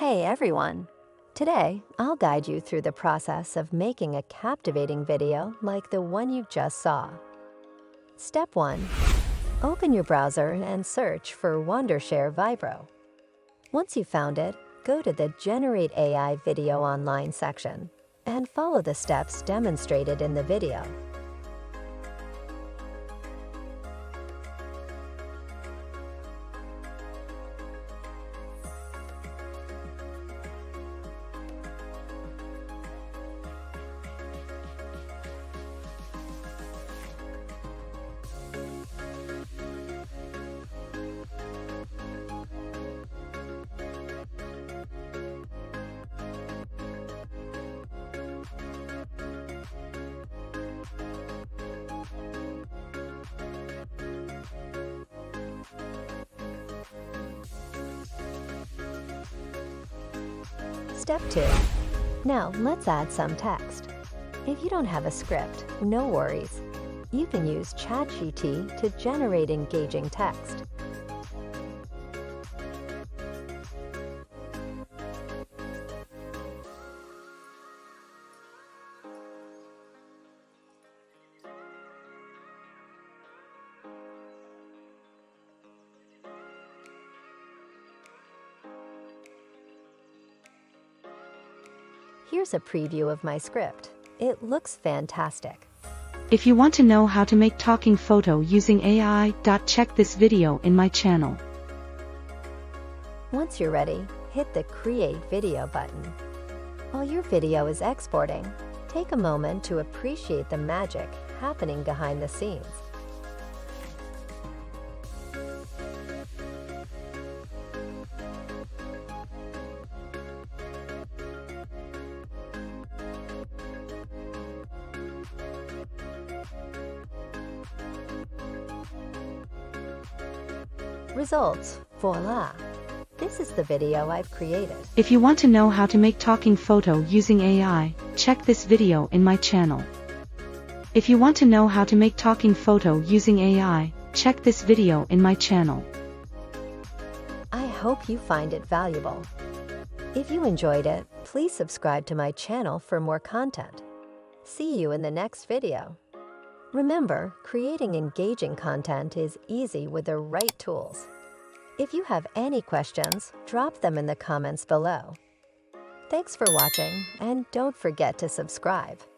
Hey everyone! Today, I'll guide you through the process of making a captivating video like the one you just saw. Step 1. Open your browser and search for Wondershare Vibro. Once you've found it, go to the Generate AI Video Online section and follow the steps demonstrated in the video. Step 2. Now let's add some text. If you don't have a script, no worries. You can use ChatGPT to generate engaging text. Here's a preview of my script. It looks fantastic. If you want to know how to make talking photo using AI, check this video in my channel. Once you're ready, hit the Create Video button. While your video is exporting, take a moment to appreciate the magic happening behind the scenes. Results, voila! This is the video I've created. If you want to know how to make talking photo using AI, check this video in my channel. If you want to know how to make talking photo using AI, check this video in my channel. I hope you find it valuable. If you enjoyed it, please subscribe to my channel for more content. See you in the next video. Remember, creating engaging content is easy with the right tools. If you have any questions, drop them in the comments below. Thanks for watching, and don't forget to subscribe.